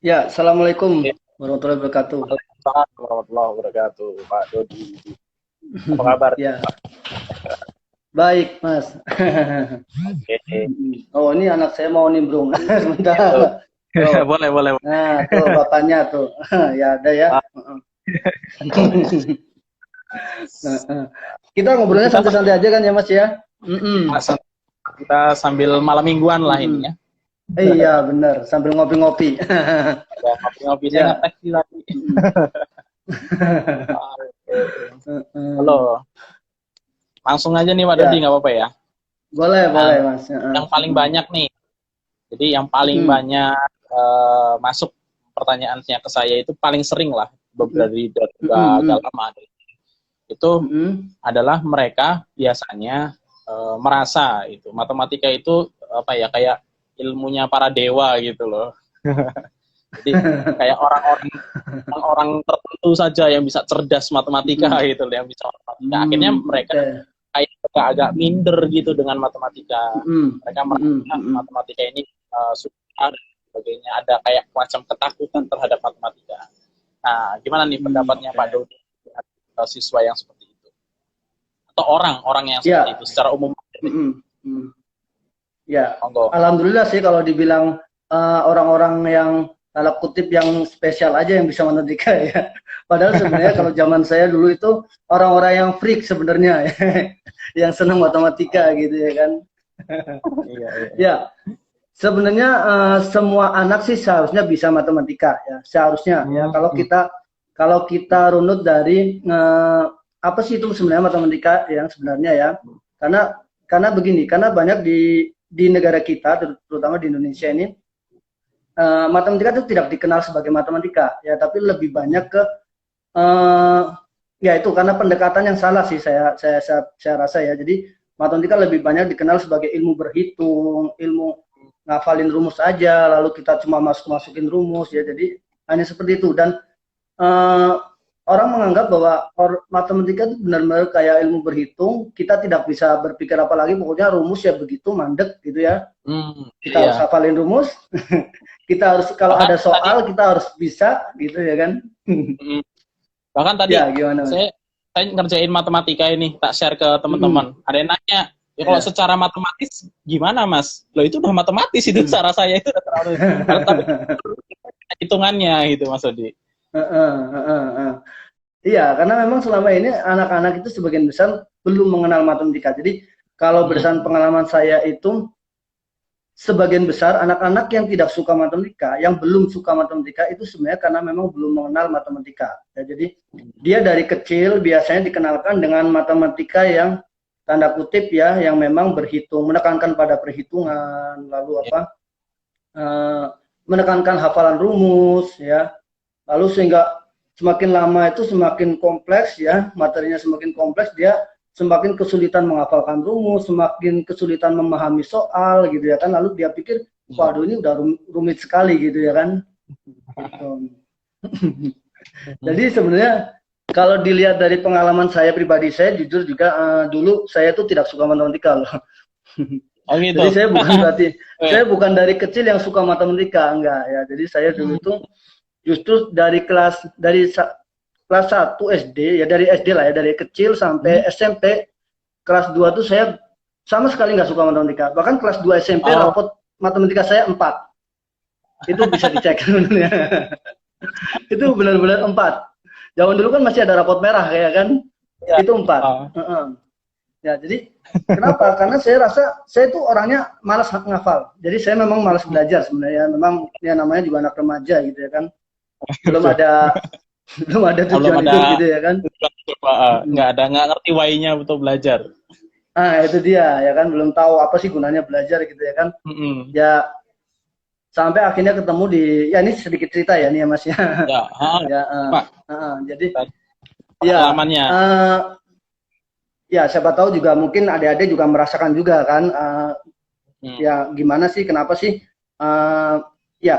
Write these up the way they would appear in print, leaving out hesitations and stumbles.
Ya, Assalamualaikum Oke, warahmatullahi wabarakatuh. Waalaikumsalam warahmatullahi wabarakatuh, Pak Dodi. Apa kabar nih, Ya, Pak? baik, Mas. Oke, Oh, ini anak saya mau nimbrung. itu. Sebentar. Tuh. Boleh, boleh. Nah, tuh bapaknya tuh. Ya, ada ya. Ah, Heeh. Kita ngobrolnya kita santai-santai aja kan ya, Mas ya? kita sambil malam mingguan lah Mm-mm. ini ya. Iya, benar. Sambil ngopi-ngopi. Ada ngopi-ngopi saya Ya. ngetek sih tadi. Mm-mm. Oke. Heeh. Halo, langsung aja nih Pak Dodi, Ya, nggak apa-apa ya. boleh, Nah, boleh, Mas. Heeh. yang paling banyak nih, jadi yang paling Mm-mm. banyak masuk pertanyaannya ke saya itu paling sering lah, Mm-mm. dari agak Mm-mm. lama. Itu Mm-mm. adalah mereka biasanya merasa itu matematika itu apa ya, kayak ilmunya para dewa gitu loh. Jadi kayak orang tertentu saja yang bisa cerdas matematika Mm-mm. gitu loh, yang bisa matematika. Akhirnya mereka Oke. kayak agak minder gitu dengan matematika. Mhm, Mereka mhm, merasa mhm. matematika ini susah dan sebagainya. Ada kayak macam ketakutan terhadap matematika. Nah, gimana nih pendapatnya Pak Oke. Dodi dengan siswa yang seperti itu? Atau orang-orang yang seperti Ya, itu secara umum? mhm, mhm. Ya, Monggo. alhamdulillah sih kalau dibilang, orang-orang yang tanda kutip yang spesial aja yang bisa matematika ya. Padahal sebenarnya kalau zaman saya dulu itu orang-orang yang freak sebenarnya ya, yang senang matematika gitu ya kan. Iya, iya. Ya, sebenarnya, semua anak sih seharusnya bisa matematika ya, seharusnya ya. Hmm, Kalau kita runut dari, apa sih itu sebenarnya matematika yang sebenarnya ya. Karena karena begini, karena banyak di negara kita, terutama di Indonesia ini, matematika itu tidak dikenal sebagai matematika ya, tapi lebih banyak ke, eee, ya itu karena pendekatan yang salah sih saya rasa ya. Jadi matematika lebih banyak dikenal sebagai ilmu berhitung, ilmu ngafalin rumus aja, lalu kita cuma masukin rumus ya. Jadi hanya seperti itu dan uh, orang menganggap bahwa matematika itu benar-benar kayak ilmu berhitung, kita tidak bisa berpikir apa lagi, pokoknya rumus ya begitu mandek gitu ya. Kita harus iya. hafalin rumus, kita harus kalau Bahkan ada tadi, soal kita harus bisa gitu ya kan. mm, bahkan tadi Ya gimana Mas? saya ngerjain matematika ini, tak share ke Mm-mm. teman-teman. Ada yang nanya, ya kalau Ya. secara matematis gimana Mas? Loh itu udah matematis itu, Mm. cara saya itu udah terlalu. Tapi hitungannya gitu Mas Odi. Heeh, heeh, heeh. Iya, karena memang selama ini anak-anak itu sebagian besar belum mengenal matematika. Jadi kalau berdasarkan Hmm. pengalaman saya itu sebagian besar anak-anak yang tidak suka matematika, yang belum suka matematika itu sebenarnya karena memang belum mengenal matematika. Ya, jadi dia dari kecil biasanya dikenalkan dengan matematika yang tanda kutip ya, yang memang berhitung, menekankan pada perhitungan, lalu Ya. apa, eh, menekankan hafalan rumus, ya, lalu sehingga semakin lama itu semakin kompleks ya, materinya semakin kompleks, dia semakin kesulitan menghafalkan rumus, semakin kesulitan memahami soal gitu ya kan, lalu dia pikir waduh ini udah rumit sekali gitu ya kan gitu. Jadi sebenarnya kalau dilihat dari pengalaman saya pribadi, saya jujur juga, dulu saya tuh tidak suka matematika loh. Oh gitu. Jadi Eh, saya bukan dari kecil yang suka matematika, enggak ya. Jadi saya dulu itu justru kelas 1 SD ya, dari SD lah ya, dari kecil hmm. sampai SMP kelas 2 tuh saya sama sekali nggak suka matematika. Bahkan kelas 2 SMP Oh, rapot matematika saya 4. Itu bisa dicek sebenarnya. Itu benar-benar 4. Zaman dulu kan masih ada rapot merah kayak kan. ya. Itu 4. Oh, Ya, jadi kenapa? Karena saya rasa saya itu orangnya malas ngafal. Jadi saya memang malas belajar sebenarnya. Memang ya namanya juga anak remaja gitu ya kan. Belum gitu. ada belum ada Belum tujuan ada hidup gitu ya kan. coba, nggak ngerti why-nya untuk belajar. Ah, itu dia ya kan, belum tahu apa sih gunanya belajar gitu ya kan. Mm-mm. Ya sampai akhirnya ketemu di, ya ini sedikit cerita ya nih ya Mas ya. Ya, Ya, Pak, jadi ya, pengalamannya. ya siapa tahu juga mungkin adik-adik juga merasakan juga kan, Hmm. ya gimana sih, kenapa sih, ya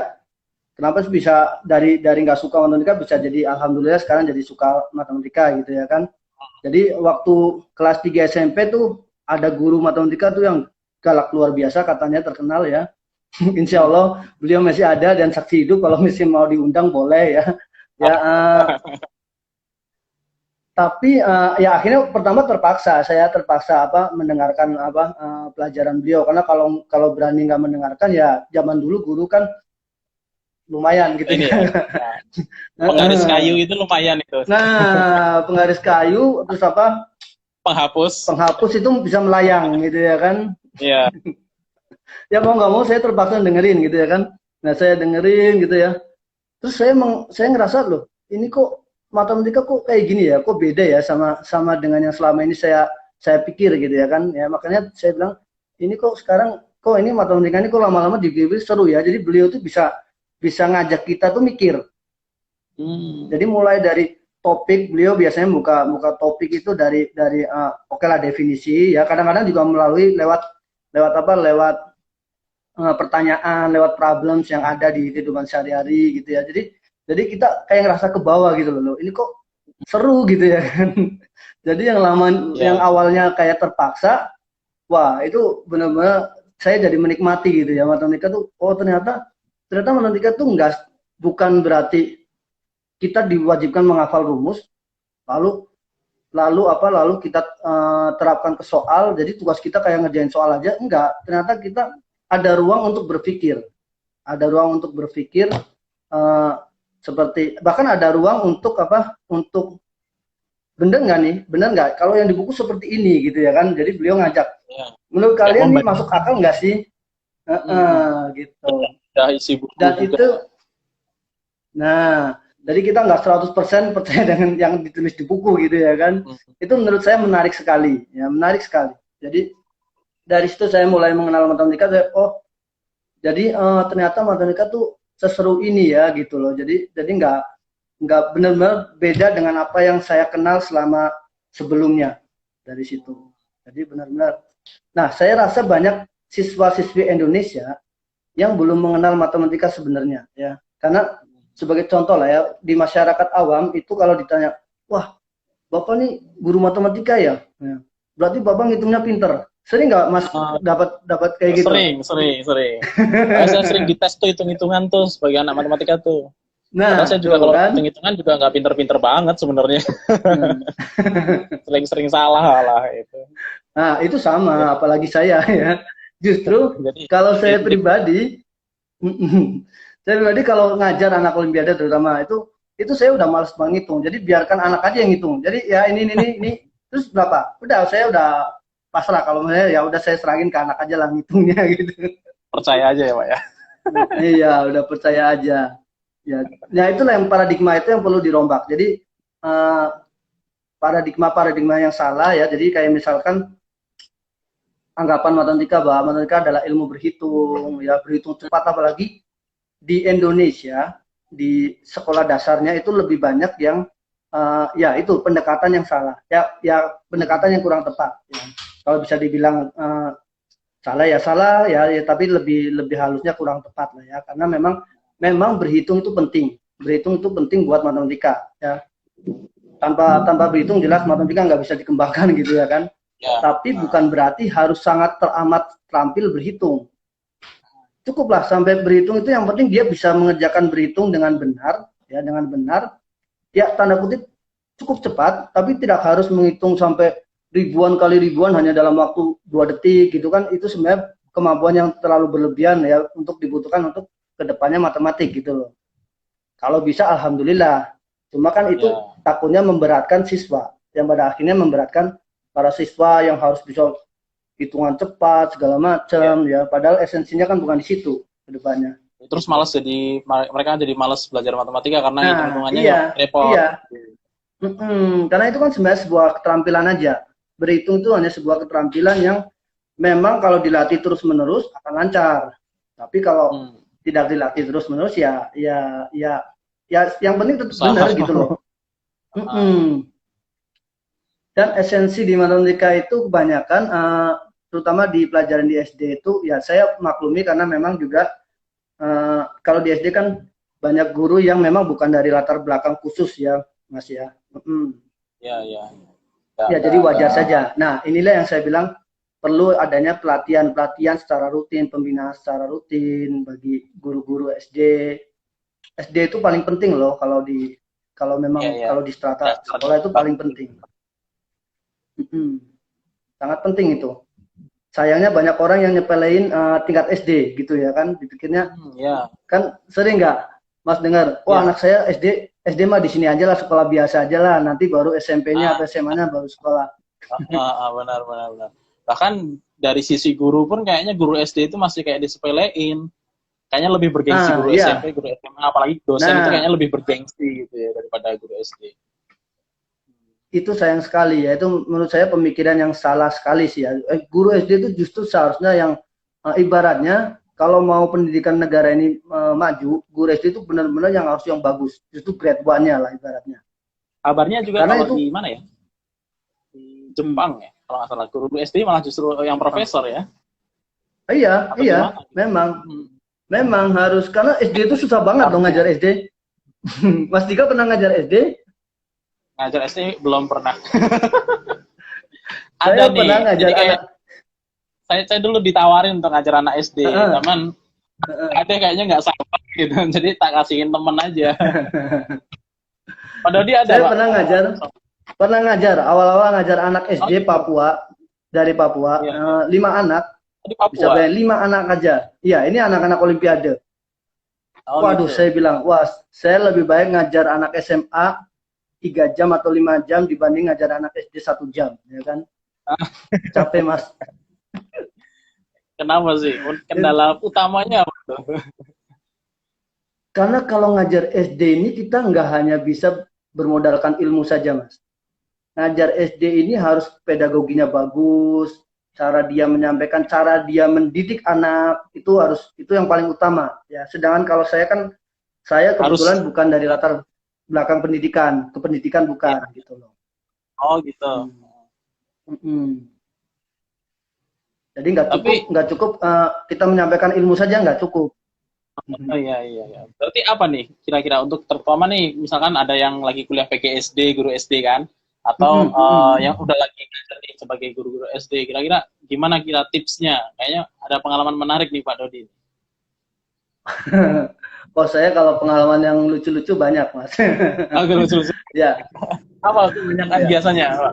kenapa sih bisa dari nggak suka matematika bisa jadi alhamdulillah sekarang jadi suka matematika gitu ya kan. Jadi waktu kelas 3 SMP tuh ada guru matematika tuh yang galak luar biasa, katanya terkenal ya. Insya Allah beliau masih ada dan saksi hidup, kalau masih mau diundang boleh ya. Ya, tapi ya akhirnya pertama saya terpaksa apa mendengarkan apa pelajaran beliau, karena kalau berani nggak mendengarkan ya zaman dulu guru kan lumayan gitu Ini ya. ya, penggaris kayu itu lumayan itu. Nah, penggaris kayu terus apa Penghapus. penghapus itu bisa melayang gitu ya kan. Iya. Ya mau nggak mau saya terpaksa dengerin gitu ya kan. Nah saya dengerin gitu ya. Terus saya ngerasa loh, ini kok matematika kok kayak gini ya, kok beda ya sama dengan yang selama ini saya pikir gitu ya kan. Ya makanya saya bilang ini kok sekarang kok ini matematika ini kok lama-lama dipilih seru ya. Jadi beliau tuh bisa ngajak kita tuh mikir. Jadi mulai dari topik, beliau biasanya muka topik itu dari oke lah definisi ya, kadang-kadang juga melalui lewat pertanyaan, lewat problems yang ada di kehidupan sehari-hari gitu ya. Jadi kita kayak ngerasa ke bawah gitu loh. Ini kok seru gitu ya kan. Jadi yang awalnya kayak terpaksa, wah itu benar-benar saya jadi menikmati gitu ya matematika tuh. Oh ternyata matematika tuh bukan berarti kita diwajibkan menghafal rumus, lalu kita terapkan ke soal, jadi tugas kita kayak ngerjain soal aja. Enggak, ternyata kita ada ruang untuk berpikir, seperti bahkan ada ruang untuk bener nggak kalau yang di buku seperti ini gitu ya kan. Jadi beliau ngajak, menurut kalian ini masuk akal nggak sih, gitu. Isi buku dan juga. Itu jadi kita nggak 100% percaya dengan yang ditulis di buku gitu ya kan. Itu menurut saya menarik sekali. Jadi dari situ saya mulai mengenal matematika. Jadi ternyata matematika tuh seseru ini ya gitu loh. Jadi nggak benar-benar beda dengan apa yang saya kenal selama sebelumnya dari situ. Jadi benar-benar. Nah, saya rasa banyak siswa-siswi Indonesia yang belum mengenal matematika sebenarnya ya. Karena sebagai contoh lah ya, di masyarakat awam itu kalau ditanya, wah Bapak nih guru matematika ya, berarti Bapak ngitungnya pinter. Sering nggak Mas dapat kayak gitu? Sering. Saya sering dites tuh hitung-hitungan tuh sebagai anak matematika tuh. Karena saya juga kalau hitung-hitungan juga nggak pinter-pinter banget sebenarnya. Sering salah lah itu. Nah itu sama, apalagi saya ya. Justru kalau saya pribadi kalau ngajar anak olimpiade terutama itu saya udah males menghitung. Jadi biarkan anak aja yang hitung. Jadi ya ini terus berapa? Udah saya udah pasrah, kalau saya ya udah saya seragin ke anak aja lah ngitungnya gitu. Percaya aja ya Pak ya. Iya, udah percaya aja. Ya itulah yang paradigma itu yang perlu dirombak. Jadi paradigma yang salah ya. Jadi kayak misalkan anggapan matematika bahwa matematika adalah ilmu berhitung, ya berhitung cepat, apalagi di Indonesia di sekolah dasarnya itu lebih banyak yang ya itu pendekatan yang salah, ya pendekatan yang kurang tepat. Ya. Kalau bisa dibilang salah ya, tapi lebih halusnya kurang tepat lah ya, karena memang berhitung itu penting buat matematika ya. Tanpa berhitung jelas matematika nggak bisa dikembangkan gitu ya kan. Ya. Tapi bukan berarti harus sangat teramat terampil berhitung. Cukuplah sampai berhitung itu, yang penting dia bisa mengerjakan berhitung dengan benar, ya tanda kutip cukup cepat, tapi tidak harus menghitung sampai ribuan kali ribuan hanya dalam waktu 2 detik gitu kan. Itu sebenarnya kemampuan yang terlalu berlebihan ya untuk dibutuhkan untuk kedepannya matematik gitu loh. Kalau bisa alhamdulillah, cuma kan itu takutnya memberatkan siswa, yang pada akhirnya memberatkan para siswa yang harus bisa hitungan cepat segala macam ya, padahal esensinya kan bukan di situ kedepannya. Terus mereka jadi malas belajar matematika karena hitung-hitungannya repot. Iya. Karena itu kan sebenarnya sebuah keterampilan aja. Berhitung itu hanya sebuah keterampilan yang memang kalau dilatih terus-menerus akan lancar. Tapi kalau tidak dilatih terus-menerus ya yang penting tetap benar gitu loh. Dan esensi di matematika itu kebanyakan terutama di pelajaran di SD itu ya saya maklumi, karena memang juga kalau di SD kan banyak guru yang memang bukan dari latar belakang khusus ya Mas ya. Ya jadi wajar saja. Nah inilah yang saya bilang perlu adanya pelatihan secara rutin, pembinaan secara rutin bagi guru-guru SD. SD itu paling penting loh kalau memang kalau di strata sekolah itu paling penting. Sangat penting itu. Sayangnya banyak orang yang nyepelein tingkat SD gitu ya kan, dipikirnya kan sering nggak Mas dengar, wah anak saya SD mah di sini aja lah, sekolah biasa aja lah, nanti baru SMP-nya atau SMA-nya baru sekolah. Benar. Bahkan dari sisi guru pun kayaknya guru SD itu masih kayak disepelein. Kayaknya lebih bergengsi guru SMP, guru SMA, apalagi dosen itu kayaknya lebih bergengsi gitu ya daripada guru SD. Itu sayang sekali ya, itu menurut saya pemikiran yang salah sekali sih ya. Guru SD itu justru seharusnya yang ibaratnya kalau mau pendidikan negara ini maju, guru SD itu benar-benar yang harus yang bagus, justru grade 1-nya lah ibaratnya. Kabarnya juga karena kalau itu, di mana ya? Di Jepang ya, kalau nggak salah guru SD malah justru yang profesor ya. Iya, memang harus, karena SD itu susah banget dong ngajar SD. Mas Dika pernah ngajar SD? Ngajar SD belum pernah. Saya pernah ngajar anak. Saya dulu ditawarin untuk ngajar anak SD, teman ada kayaknya nggak sabar gitu, jadi tak kasihin temen aja. Padahal dia ada. Saya pernah ngajar awal-awal ngajar anak SD Papua, dari Papua, 5 anak. Bisa bayar 5 anak aja. Iya, ini anak-anak Olimpiade. Waduh, gitu. Saya bilang, wah, saya lebih baik ngajar anak SMA 3 jam atau 5 jam dibanding ngajar anak SD 1 jam, ya kan? Capek, Mas. Kenapa sih? Kendala utamanya apa tuh? Karena kalau ngajar SD ini kita nggak hanya bisa bermodalkan ilmu saja, Mas. Ngajar SD ini harus pedagoginya bagus, cara dia menyampaikan, cara dia mendidik anak, itu yang paling utama, ya. Sedangkan kalau saya kebetulan bukan dari latar belakang pendidikan, ke pendidikan bukan, gitu loh. Oh gitu. Jadi nggak cukup kita menyampaikan ilmu saja, nggak cukup. Oh iya. Berarti apa nih kira-kira untuk terutama nih, misalkan ada yang lagi kuliah PGSD, guru SD kan, atau yang udah lagi ngajar sebagai guru-guru SD, kira-kira gimana tipsnya? Kayaknya ada pengalaman menarik nih Pak Dodi. Oh, saya kalau pengalaman yang lucu-lucu banyak, Mas. Lucu-lucu. Ya. Apa biasanya, Pak?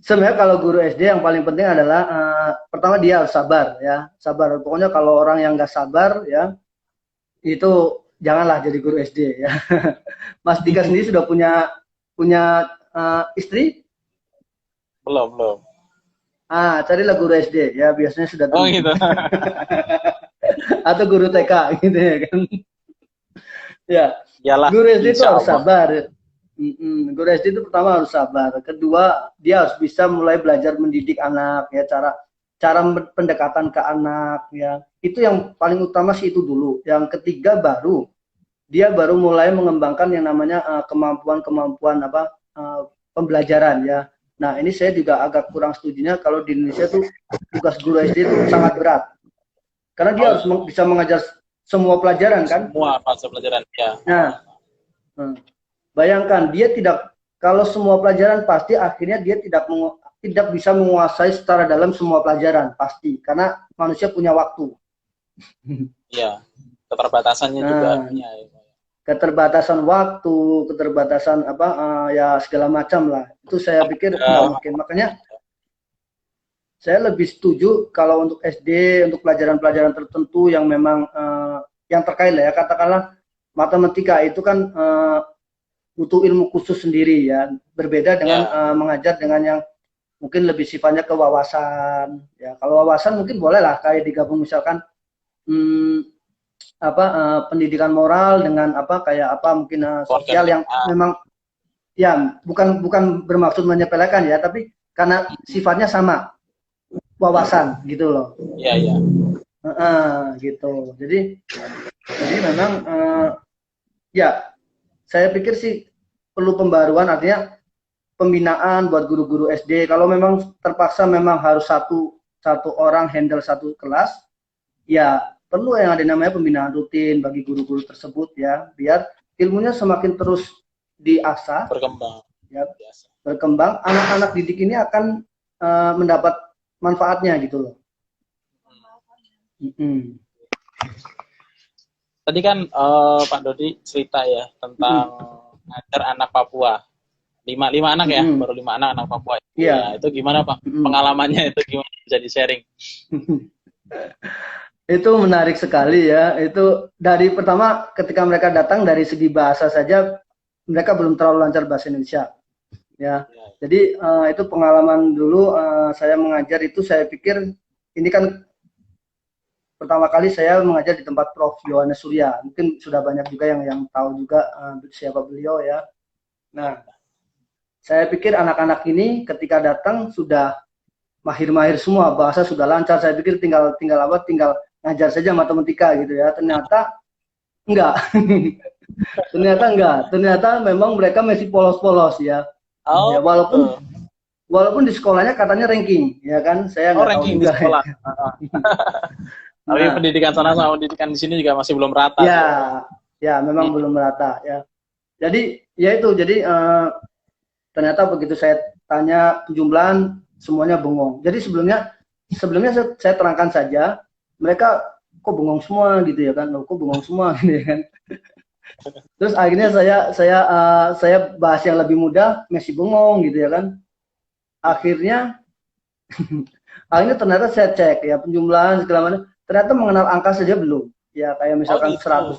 Sebenarnya kalau guru SD yang paling penting adalah pertama dia harus sabar, ya. Sabar. Pokoknya kalau orang yang nggak sabar, ya, itu janganlah jadi guru SD, ya. Mas Dika sendiri sudah punya istri? Belum. Carilah guru SD, ya, biasanya sudah. Oh gitu. Atau guru TK gitu ya kan. Ya. Yalah, guru SD itu harus sabar. Guru SD itu pertama harus sabar. Kedua, dia harus bisa mulai belajar mendidik anak, ya, cara pendekatan ke anak, ya. Itu yang paling utama sih itu dulu. Yang ketiga dia baru mulai mengembangkan yang namanya kemampuan pembelajaran, ya. Nah, ini saya juga agak kurang setujunya kalau di Indonesia tuh tugas guru SD itu sangat berat. Karena dia harus bisa mengajar semua pelajaran kan? Semua masa pelajaran, ya. Nah, bayangkan kalau semua pelajaran pasti akhirnya dia tidak bisa menguasai secara dalam semua pelajaran pasti, karena manusia punya waktu. Iya, keterbatasannya juga punya. Keterbatasan waktu, keterbatasan ya segala macam lah. Itu saya pikir nggak mungkin. Makanya saya lebih setuju kalau untuk SD, untuk pelajaran-pelajaran tertentu yang memang yang terkait lah, ya, katakanlah matematika itu kan butuh ilmu khusus sendiri, ya, berbeda dengan mengajar dengan yang mungkin lebih sifatnya ke wawasan, ya. Kalau wawasan mungkin boleh lah kayak digabung misalkan pendidikan moral dengan mungkin sosial yang memang ya bukan bermaksud menyepelekan, ya, tapi karena sifatnya sama, wawasan gitu loh. Iya. Gitu. Jadi memang ya saya pikir sih perlu pembaruan, artinya pembinaan buat guru-guru SD. Kalau memang terpaksa memang harus satu orang handle satu kelas, ya perlu yang ada namanya pembinaan rutin bagi guru-guru tersebut, ya, biar ilmunya semakin terus diasah, berkembang. Ya, berkembang. Anak-anak didik ini akan mendapat manfaatnya gitu loh. Mm-mm. Tadi kan Pak Dodi cerita ya tentang ngajar anak Papua. Lima anak ya, baru 5 anak Papua. Iya. Ya, itu gimana Pak? Pengalamannya itu gimana? Bisa di-sharing. Itu menarik sekali ya. Itu dari pertama ketika mereka datang dari segi bahasa saja mereka belum terlalu lancar bahasa Indonesia. Ya. Jadi itu pengalaman dulu saya mengajar itu saya pikir ini kan pertama kali saya mengajar di tempat Prof. Yohanes Surya. Mungkin sudah banyak juga yang tahu juga siapa beliau ya. Nah, saya pikir anak-anak ini ketika datang sudah mahir-mahir semua, bahasa sudah lancar. Saya pikir tinggal ngajar saja matematika gitu ya. Ternyata enggak. Ternyata memang mereka masih polos-polos ya. Oh, ya walaupun di sekolahnya katanya ranking, ya kan? Saya nggak tahu ranking juga. Di sekolah. Tapi pendidikan sana sama pendidikan di sini juga masih belum rata. Ya, memang belum merata ya. Jadi ternyata begitu saya tanya penjumlahan semuanya bengong. Jadi sebelumnya saya terangkan saja, mereka kok bengong semua gitu ya kan? Kok bengong semua gitu ya kan? Terus akhirnya saya bahas yang lebih mudah, masih bengong gitu ya kan? Akhirnya ternyata saya cek ya penjumlahan segala macam, ternyata mengenal angka saja belum. Ya kayak misalkan 101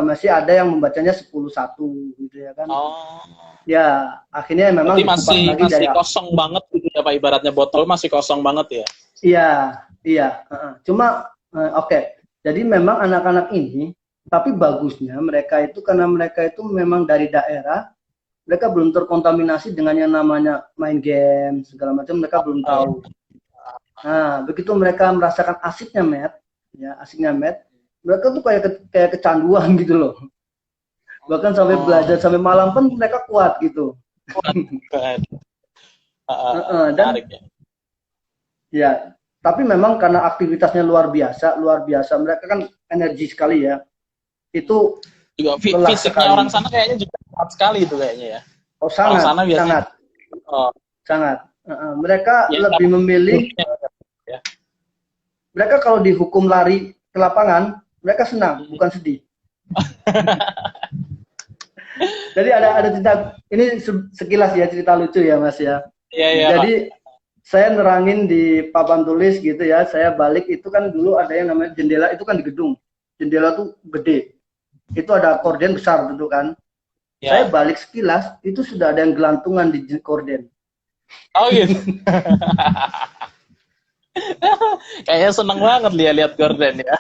masih ada yang membacanya 10-1 gitu ya kan. Ya, akhirnya memang masih kosong banget gitu ya Pak, ibaratnya botol masih kosong banget ya. Iya. Cuma oke. Jadi memang anak-anak ini, tapi bagusnya mereka itu karena mereka itu memang dari daerah, mereka belum terkontaminasi dengan yang namanya main game segala macam, mereka belum tahu. Nah, begitu mereka merasakan asiknya math, mereka tuh kayak kecanduan gitu loh. Bahkan sampai belajar sampai malam pun mereka kuat gitu. Dan ya, tapi memang karena aktivitasnya luar biasa, mereka kan energi sekali ya. Itu juga fisiknya orang sana kayaknya juga kuat sekali itu kayaknya ya. Oh sangat. Mereka lebih memilih. Ya. Mereka kalau dihukum lari ke lapangan, mereka senang, bukan sedih. Jadi ada cerita, ini sekilas ya cerita lucu ya Mas ya. Iya. Jadi saya nerangin di papan tulis gitu ya, saya balik itu kan dulu ada yang namanya jendela, itu kan di gedung. Jendela tuh gede. Itu ada korden besar dulu kan. Ya. Saya balik sekilas, itu sudah ada yang gelantungan di korden. Oh gitu. Kayaknya seneng banget lihat korden ya.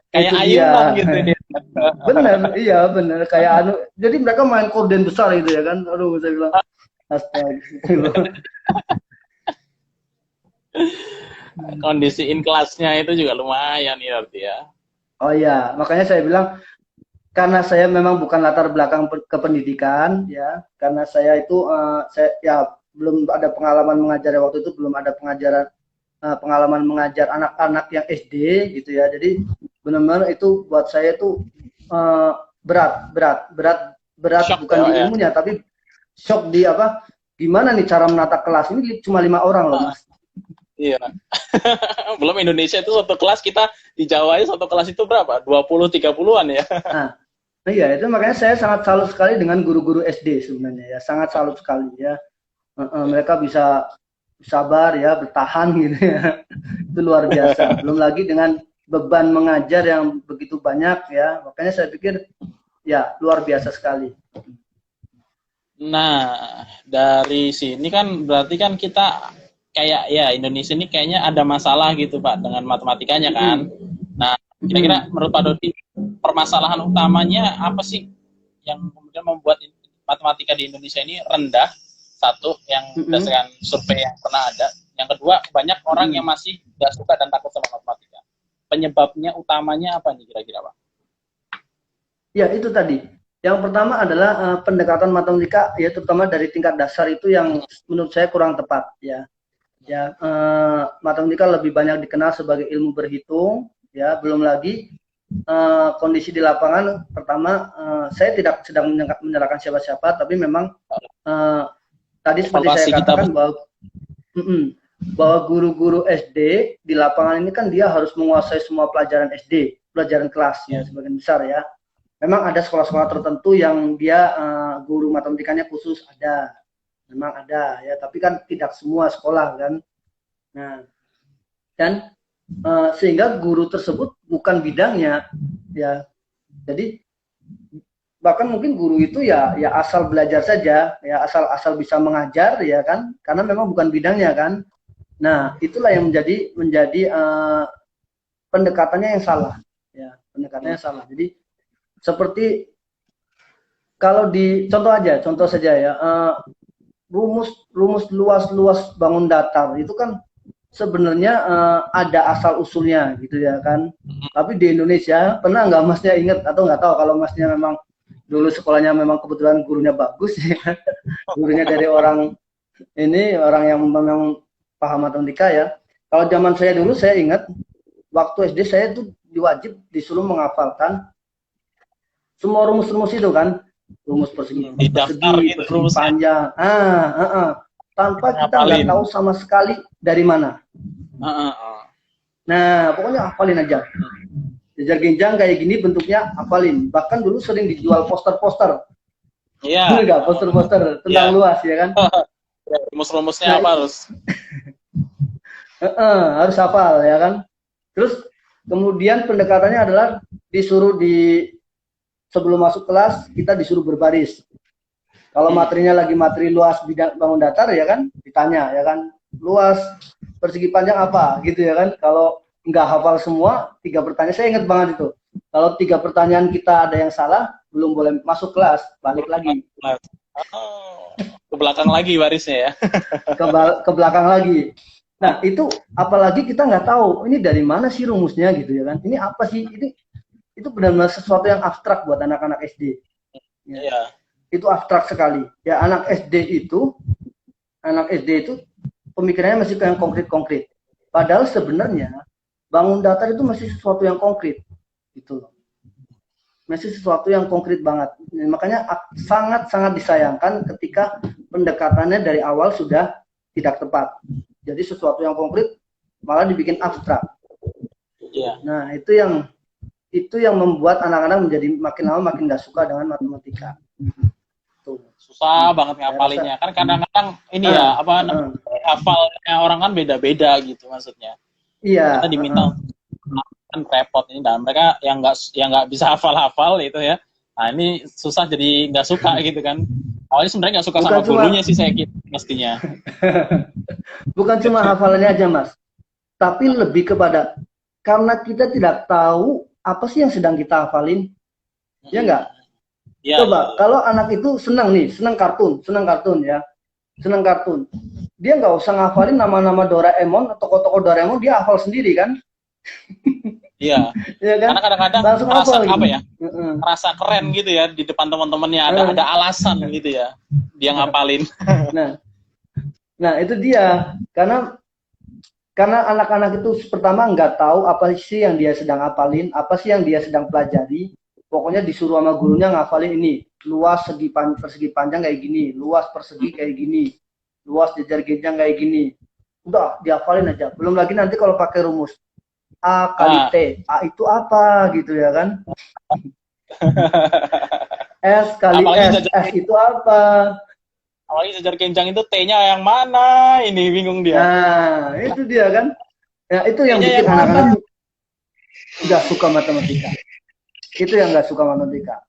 Kayak ayunan gitu dia. Bener. Kayak jadi mereka main korden besar gitu ya kan. Aduh, saya bilang astaga. Kondisi in kelasnya itu juga lumayan ya berarti ya. Oh iya, makanya saya bilang karena saya memang bukan latar belakang kependidikan ya, karena saya itu belum ada pengalaman mengajar waktu itu, belum ada pengalaman mengajar anak-anak yang SD gitu ya. Jadi benar-benar itu buat saya itu berat shock bukan di ilmunya tapi shock di gimana nih cara menata kelas ini cuma 5 orang loh Mas. Iya. Belum Indonesia itu satu kelas, kita di Jawa itu satu kelas itu berapa? 20-30-an ya. Nah iya, itu makanya saya sangat salut sekali dengan guru-guru SD sebenarnya ya, sangat salut sekali ya. Mereka bisa sabar ya, bertahan gitu ya. Itu luar biasa. Belum lagi dengan beban mengajar yang begitu banyak ya. Makanya saya pikir ya luar biasa sekali. Nah, dari sini kan berarti kan kita kayak ya Indonesia ini kayaknya ada masalah gitu Pak dengan matematikanya kan. Nah, kira-kira menurut Pak Dodi permasalahan utamanya apa sih yang kemudian membuat matematika di Indonesia ini rendah? Satu, yang berdasarkan survei yang pernah ada. Yang kedua, banyak orang yang masih gak suka dan takut sama matematika. Penyebabnya utamanya apa nih kira-kira Pak? Ya itu tadi. Yang pertama adalah pendekatan matematika ya terutama dari tingkat dasar itu yang menurut saya kurang tepat ya. Matematika lebih banyak dikenal sebagai ilmu berhitung ya, belum lagi kondisi di lapangan. Pertama saya tidak sedang menyalahkan siapa-siapa, tapi memang tadi seperti saya katakan bahwa bahwa guru-guru SD di lapangan ini kan dia harus menguasai semua pelajaran SD, pelajaran kelas ya sebagian besar ya. Memang ada sekolah-sekolah tertentu yang dia guru matematikanya khusus ada, memang ada ya, tapi kan tidak semua sekolah kan. Nah, dan sehingga guru tersebut bukan bidangnya ya. Jadi bahkan mungkin guru itu ya asal belajar saja ya, asal bisa mengajar ya kan, karena memang bukan bidangnya kan. Nah, itulah yang menjadi pendekatannya yang salah ya, pendekatannya salah. Jadi seperti kalau di contoh saja ya, rumus luas bangun datar itu kan sebenarnya ada asal usulnya gitu ya kan. Tapi di Indonesia pernah nggak masnya ingat, atau nggak tahu kalau masnya memang dulu sekolahnya memang kebetulan gurunya bagus ya, gurunya dari orang yang memang paham matematika ya. Kalau zaman saya dulu, saya ingat waktu SD saya tuh diwajib disuruh menghafalkan semua rumus-rumus itu kan, rumus persegi panjang, tanpa kita nggak tahu sama sekali dari mana. Nah, pokoknya hafalin aja. Jajar genjang kayak gini bentuknya, hafalin. Bahkan dulu sering dijual poster-poster. Iya. Bener nggak, poster-poster tentang luas ya kan? Rumus-rumusnya apa harus? Harus hafal ya kan. Terus kemudian pendekatannya adalah disuruh sebelum masuk kelas kita disuruh berbaris. Kalau materinya lagi materi luas bidang bangun datar ya kan, ditanya ya kan, luas persegi panjang apa gitu ya kan. Kalau nggak hafal semua 3 pertanyaan, saya ingat banget itu. Kalau 3 pertanyaan kita ada yang salah, belum boleh masuk kelas, balik lagi. Ke belakang lagi barisnya ya. Ke belakang lagi. Nah, itu apalagi kita nggak tahu ini dari mana sih rumusnya gitu ya kan. Ini apa sih? Itu benar-benar sesuatu yang abstrak buat anak-anak SD. Ya. Itu abstrak sekali. Ya, anak SD itu pemikirannya masih kayak konkret-konkret. Padahal sebenarnya bangun datar itu masih sesuatu yang konkret, gitu loh. Masih sesuatu yang konkret banget. Makanya sangat-sangat disayangkan ketika pendekatannya dari awal sudah tidak tepat. Jadi sesuatu yang konkret malah dibikin abstrak. Nah, itu yang membuat anak-anak menjadi makin lama makin nggak suka dengan matematika. Tuh. Susah banget ngapalinnya. Kan kadang-kadang ini hafalnya orang kan beda-beda gitu maksudnya. Iya. Kita diminta kan repot ini, dan mereka yang nggak bisa hafal itu ya. Nah, ini susah, jadi nggak suka gitu kan. Awalnya sebenarnya nggak suka sama gurunya sih saya kira mestinya. Bukan cuma hafalannya aja Mas, tapi lebih kepada karena kita tidak tahu apa sih yang sedang kita hafalin, ya nggak? Ya, coba kalau anak itu senang kartun ya, senang kartun. Dia nggak usah ngafalin nama-nama Doraemon atau tokoh-tokoh Doraemon, dia hafal sendiri kan? Iya. Ya kan? Karena kadang-kadang merasa apa ya? Merasa keren gitu ya di depan teman-temannya, ada alasan gitu ya dia ngapalin. Nah itu dia, karena anak-anak itu pertama nggak tahu apa sih yang dia sedang hafalin, apa sih yang dia sedang pelajari. Pokoknya disuruh sama gurunya ngafalin ini, luas persegi panjang kayak gini, luas persegi kayak gini, luas jajar genjang kayak gini. Udah dihafalin aja. Belum lagi nanti kalau pakai rumus A kali T, A itu apa gitu ya kan? S kali S itu apa? Apalagi jajar genjang itu T-nya yang mana? Ini bingung dia. Nah, itu dia kan. Ya, itu yang bikin anak-anak nggak suka matematika. Itu yang nggak suka matematika.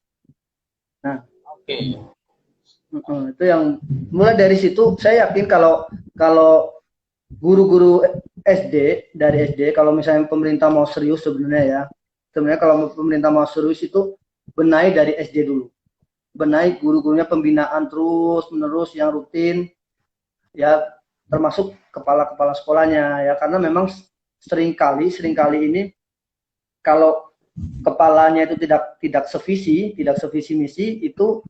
Nah, itu yang mulai dari situ saya yakin kalau guru-guru dari SD, kalau misalnya pemerintah mau serius sebenarnya kalau pemerintah mau serius itu benahi dari SD dulu, benahi guru-gurunya, pembinaan terus menerus yang rutin ya, termasuk kepala sekolahnya ya, karena memang seringkali ini kalau kepalanya itu tidak sevisi misi itu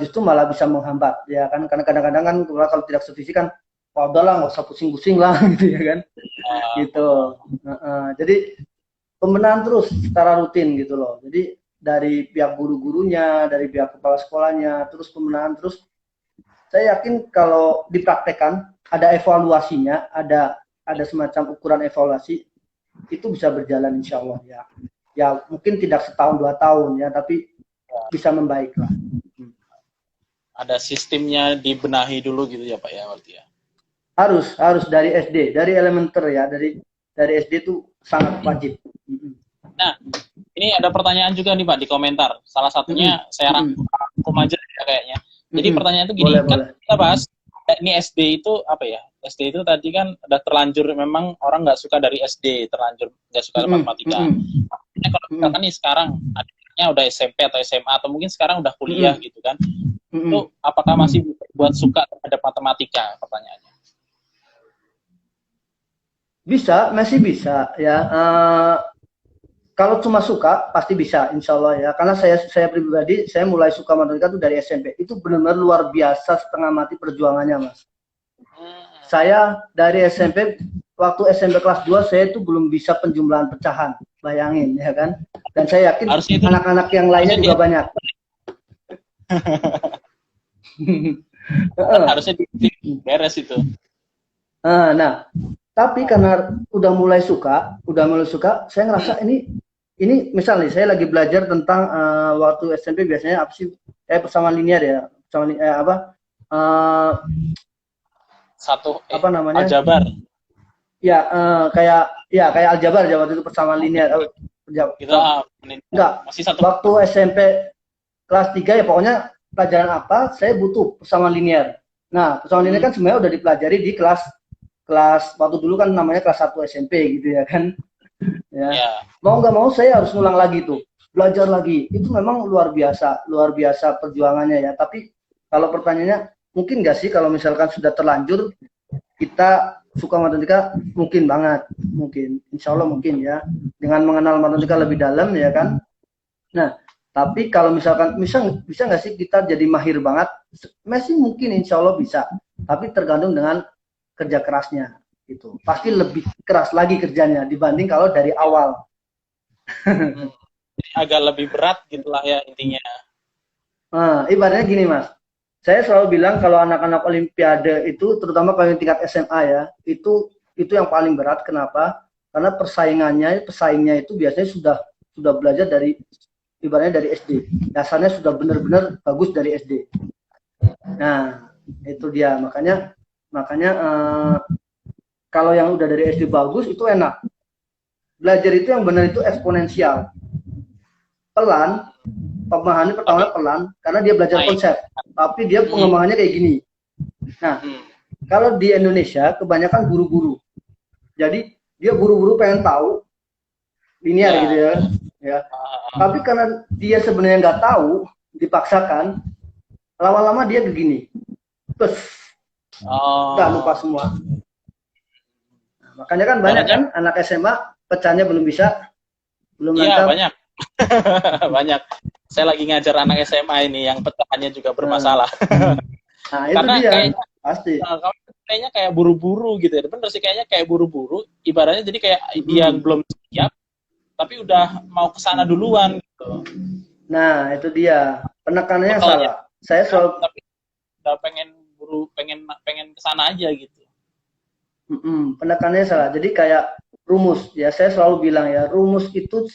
justru malah bisa menghambat ya kan, karena kadang-kadang kan kalau tidak sevisi kan udahlah nggak usah pusing-pusing lah gitu ya kan, gitu. Jadi pembenahan terus secara rutin gitu loh, jadi dari pihak guru-gurunya, dari pihak kepala sekolahnya, terus pembenahan terus saya yakin kalau dipraktekkan ada evaluasinya, ada semacam ukuran evaluasi, itu bisa berjalan insya Allah ya. Ya mungkin tidak setahun 2 tahun ya, tapi bisa membaik lah. Ada sistemnya dibenahi dulu gitu ya Pak ya, berarti ya. Harus dari SD, dari elementer ya, dari SD itu sangat wajib. Nah, ini ada pertanyaan juga nih Pak di komentar. Salah satunya saya rangkum aja ya kayaknya. Jadi pertanyaan itu gini, kan kita bahas ini SD itu apa ya? SD itu tadi kan udah terlanjur, memang orang nggak suka dari SD, terlanjur nggak suka matematika. Nah, kalau misalkan nih sekarang adiknya udah SMP atau SMA atau mungkin sekarang udah kuliah gitu kan, itu apakah masih buat suka terhadap matematika? Pertanyaannya. Bisa, masih bisa ya. Kalau cuma suka pasti bisa, insya Allah ya. Karena saya pribadi, saya mulai suka matematika itu dari SMP. Itu benar-benar luar biasa, setengah mati perjuangannya, Mas. Saya dari SMP, waktu SMP kelas 2, saya itu belum bisa penjumlahan pecahan. Bayangin, ya kan? Dan saya yakin anak-anak yang lainnya juga banyak. Harusnya beres itu. Nah, tapi karena udah mulai suka, saya ngerasa ini misalnya saya lagi belajar tentang waktu SMP biasanya apa sih? Persamaan linear ya, apa namanya? Aljabar. Ya, kayak aljabar ya, waktu itu persamaan linear. Enggak. Waktu SMP kelas 3 ya pokoknya pelajaran apa, saya butuh persamaan linear. Nah, persamaan linear kan sebenarnya udah dipelajari di kelas waktu dulu kan namanya kelas 1 SMP gitu ya kan. Ya. Mau nggak mau saya harus ngulang lagi tuh, belajar lagi. Itu memang luar biasa perjuangannya ya. Tapi kalau pertanyaannya, mungkin nggak sih kalau misalkan sudah terlanjur kita suka matematika? Mungkin banget, mungkin. Insya Allah mungkin ya. Dengan mengenal matematika lebih dalam ya kan. Nah, tapi kalau misalkan bisa nggak sih kita jadi mahir banget? Masih mungkin, insya Allah bisa. Tapi tergantung dengan kerja kerasnya itu. Pasti lebih keras lagi kerjanya dibanding kalau dari awal. Agak lebih berat gitulah ya intinya. Ibaratnya gini Mas, saya selalu bilang kalau anak-anak olimpiade itu, terutama kalau tingkat SMA ya, itu yang paling berat. Kenapa? Karena pesaingnya itu biasanya sudah belajar dari, ibaratnya dari SD. Dasarnya sudah benar-benar bagus dari SD. Nah, itu dia. Makanya kalau yang udah dari SD bagus itu enak. Belajar itu yang benar itu eksponensial. Pelan, pemahamannya pertama pelan, karena dia belajar konsep. Tapi dia pengembangannya kayak gini. Nah, kalau di Indonesia kebanyakan buru-buru. Jadi dia buru-buru pengen tahu linear gitu ya. Tapi karena dia sebenarnya nggak tahu, dipaksakan, lama-lama dia begini. Nggak lupa semua. Nah, makanya kan banyak kan anak SMA pecahnya belum bisa, belum lancar. Iya banyak. Banyak. Saya lagi ngajar anak SMA ini yang pecahannya juga bermasalah. Nah, itu karena dia kayaknya, pasti. Kayaknya kayak buru-buru gitu ya. Bener sih, kayaknya kayak buru-buru. Ibaratnya jadi kayak dia belum siap, tapi udah mau ke sana duluan gitu. Nah, itu dia. Penekanannya salah. Saya selalu tapi udah pengen ke sana aja gitu. Penekanannya salah. Jadi kayak rumus ya, saya selalu bilang ya, rumus itu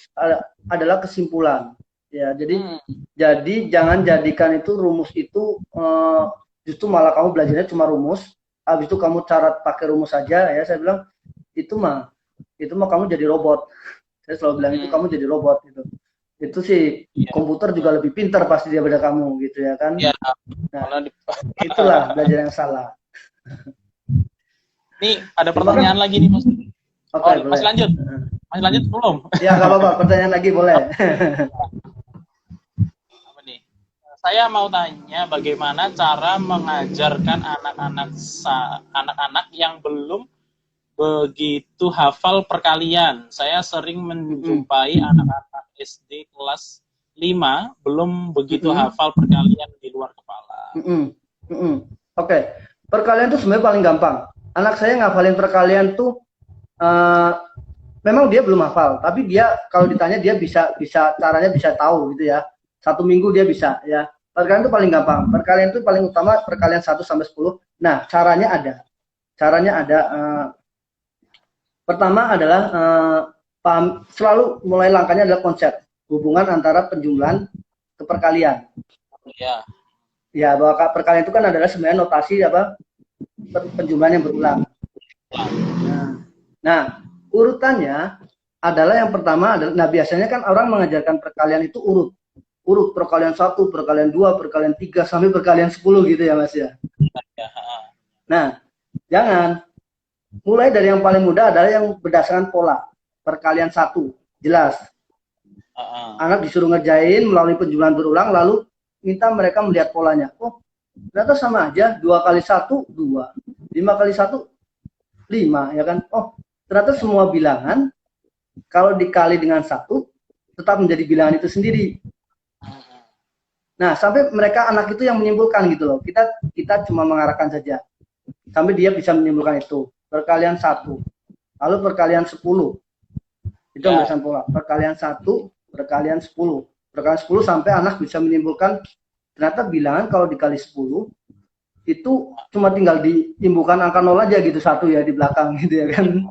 adalah kesimpulan ya. Jadi jangan jadikan itu rumus itu justru malah kamu belajarnya cuma rumus, habis itu kamu cara pakai rumus saja ya. Saya bilang itu mah kamu jadi robot. Saya selalu bilang itu kamu jadi robot gitu. Itu sih komputer juga lebih pintar pasti daripada kamu gitu ya kan. Nah, itulah belajar yang salah. Nih ada pertanyaan lagi nih Mas. Masih lanjut? Masih lanjut belum? Ya nggak apa-apa, pertanyaan lagi boleh. Apa nih? Saya mau tanya bagaimana cara mengajarkan anak-anak yang belum begitu hafal perkalian. Saya sering menjumpai anak-anak SD kelas 5 belum begitu hafal perkalian di luar kepala. Oke. Perkalian itu sebenarnya paling gampang. Anak saya ngafalin perkalian tuh memang dia belum hafal, tapi dia kalau ditanya dia bisa caranya bisa tahu gitu ya. 1 minggu dia bisa ya. Perkalian itu paling gampang. Perkalian itu paling utama perkalian 1 sampai 10. Nah, caranya ada. Pertama adalah selalu mulai langkahnya adalah konsep hubungan antara penjumlahan ke perkalian. Ya. Ya, bahwa perkalian itu kan adalah sebenarnya notasi apa penjumlahan yang berulang. Nah, urutannya adalah yang pertama adalah, nah biasanya kan orang mengajarkan perkalian itu urut perkalian 1, perkalian 2, perkalian 3 sampai perkalian 10 gitu ya Mas ya. Nah, jangan. Mulai dari yang paling mudah adalah yang berdasarkan pola. Perkalian 1, jelas. Anak disuruh ngerjain melalui penjumlahan berulang, lalu minta mereka melihat polanya. Oh, ternyata sama aja, 2 kali 1, 2. 5 kali 1, 5, ya kan? Oh, ternyata semua bilangan, kalau dikali dengan 1, tetap menjadi bilangan itu sendiri. Nah, sampai mereka anak itu yang menyimpulkan gitu loh. Kita cuma mengarahkan saja. Sampai dia bisa menyimpulkan itu. Perkalian 1, lalu perkalian 10. Itu yang berdasarkan pola. Perkalian 1, perkalian 10. Perkalian 10 sampai anak bisa menyimpulkan ternyata bilangan kalau dikali 10 itu cuma tinggal ditimbulkan angka 0 aja gitu, 1 ya di belakang gitu ya kan.